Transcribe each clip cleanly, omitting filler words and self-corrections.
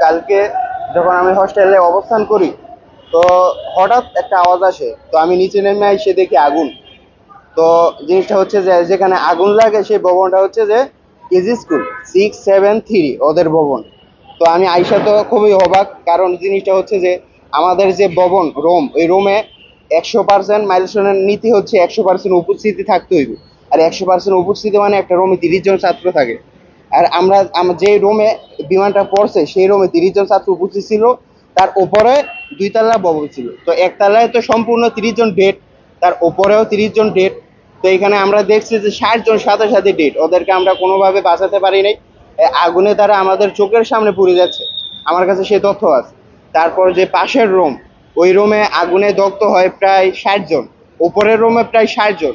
কালকে যখন আমি হস্টেলে অবস্থান করি, তো হঠাৎ একটা আওয়াজ আসে। তো আমি নিচে নেমে এসে দেখি আগুন। তো জিনিসটা হচ্ছে যে যেখানে আগুন লাগে সেই ভবনটা হচ্ছে যে কেজি স্কুল 673 ওদের ভবন। তো আমি আইসা তো খুবই অবাক, কারণ জিনিসটা হচ্ছে যে আমাদের যে ভবন রোম, ওই রোমে 100% মাইলস্টোনের নীতি হচ্ছে 100% উপস্থিতি থাকতে হইবে। আর 100% উপস্থিতি মানে একটা রোমে 30 জন ছাত্র থাকে। আর আমরা যে রুমে বিমানটা পড়ছে সেই রুমে 30 জন ছাত্র উপস্থিত ছিল। তার উপরে 2 তলা ভবন ছিল। তো একতলায় তো সম্পূর্ণ 30 জন ডেট, তার উপরেও 30 জন ডেট। তো এখানে আমরা দেখছি যে 60 জন সাথে সাথে ডেট, ওদেরকে আমরা কোনোভাবে বাঁচাতে পারি নাই। আগুনে তারা আমাদের চোখের সামনে পুড়ে যাচ্ছে, আমার কাছে সে তথ্য আছে। তারপর যে পাশের রুম, ওই রুমে আগুনে দগ্ধ হয় প্রায় 60 জন। উপরের রুমে প্রায় 60 জন,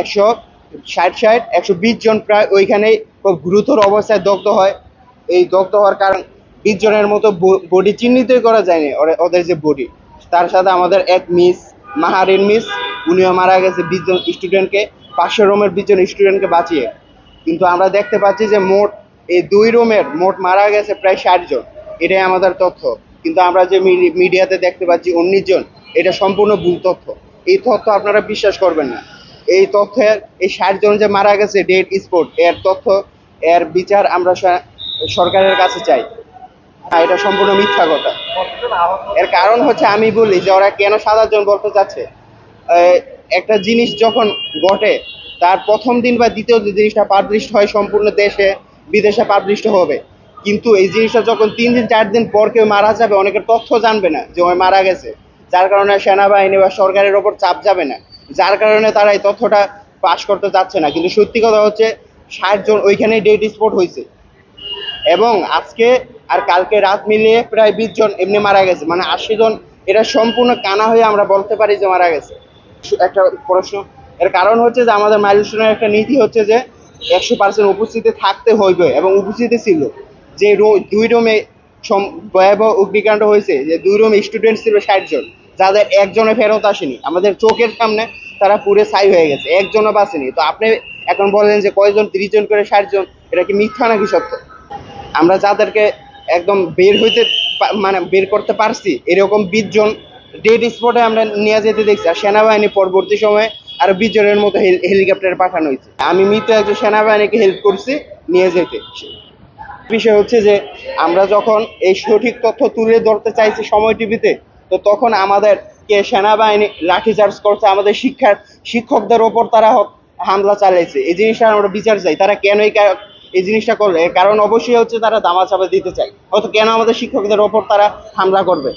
120 জন প্রায় ওইখানেই খুব গুরুতর অবস্থায় দগ্ধ হয়। এই দগ্ধ হওয়ার কারণ 20 জনের মতো বডি চিহ্নিতই করা যায়নি, ওদের যে বডি। তার সাথে আমাদের এক মিস, মাহারিন মিস, উনিও মারা গেছে 20 জন স্টুডেন্টকে, 500 রুমের 20 জন স্টুডেন্টকে বাঁচিয়ে। কিন্তু আমরা দেখতে পাচ্ছি যে মোট এই 2 রুমের মোট মারা গেছে প্রায় 60 জন, এটাই আমাদের তথ্য। কিন্তু আমরা যে মিডিয়াতে দেখতে পাচ্ছি 19 জন, এটা সম্পূর্ণ ভুল তথ্য। এই তথ্য আপনারা বিশ্বাস করবেন না। এই তথ্যের এই 60 জন যে মারা গেছে ডেড স্পট, এর তথ্য, এর বিচার আমরা সরকারের কাছে চাই। এটা সম্পূর্ণ মিথ্যা কথা। এর কারণ হচ্ছে আমি বলি যে ওরা কেন 7 জন বলতে চাচ্ছে। একটা জিনিস যখন ঘটে, তার প্রথম দিন বা দ্বিতীয় জিনিসটা পাবলিশ হয় সম্পূর্ণ দেশে বিদেশে পাবলিশ হবে। কিন্তু এই জিনিসটা যখন 3 দিন 4 দিন পর কেউ মারা যাবে, অনেকের তথ্য জানবে না যে ওই মারা গেছে, যার কারণে সেনাবাহিনী বা সরকারের ওপর চাপ যাবে না, যার কারণে তারা এই তথ্যটা পাশ করতে চাচ্ছে না। কিন্তু সত্যি কথা হচ্ছে 60 জন ওইখানেই ডেড স্পট হয়েছে, এবং আজকে আর কালকে রাত মিলিয়ে প্রায় 20 জন এমনি মারা গেছে, মানে 80 জন। এটা সম্পূর্ণ কানা হয়ে আমরা বলতে পারি যে মারা গেছে। একটা প্রশ্ন, এর কারণ হচ্ছে যে আমাদের মাইলস্টোনের একটা নীতি হচ্ছে যে 100% উপস্থিতি থাকতে হইবে, এবং উপস্থিতি ছিল। যে 2 রুমে ভয়াবহ অগ্নিকাণ্ড হয়েছে, যে 2 রুমে স্টুডেন্ট ছিল 60 জন, যাদের একজনে ফেরত আসেনি, আমাদের চোখের সামনে তারা পুরে ছাই হয়ে গেছে, একজনও বাঁচেনি। তো আপনি এখন বলেন যে কয়জন, 30 জন করে 60 জন, এটা কি মিথ্যা নাকি সত্য? আমরা যাদেরকে একদম বের হইতে মানে বের করতে পারছি, এরকম 20 জন ডেড স্পটে আমরা নিয়ে যেতে দেখছি। আর সেনাবাহিনী পরবর্তী সময়ে আরো 20 জনের মতো হেলিকপ্টারে পাঠানো হয়েছে। আমি মৃত একজন সেনাবাহিনীকে হেল্প করছি নিয়ে যেতে। বিষয় হচ্ছে যে আমরা যখন এই সঠিক তথ্য তুলে ধরতে চাইছি সময় টিভিতে, তো তখন আমাদেরকে সেনাবাহিনী লাঠিচার্জ করছে, আমাদের শিক্ষকদের ওপর তারা হামলা চালাইছে। এই জিনিসটা আমরা বিচার চাই, তারা কেন এই জিনিসটা করবে। এর কারণ অবশ্যই হচ্ছে তারা দামাচাপা দিতে চায়, হয়তো কেন আমাদের শিক্ষকদের ওপর তারা হামলা করবে।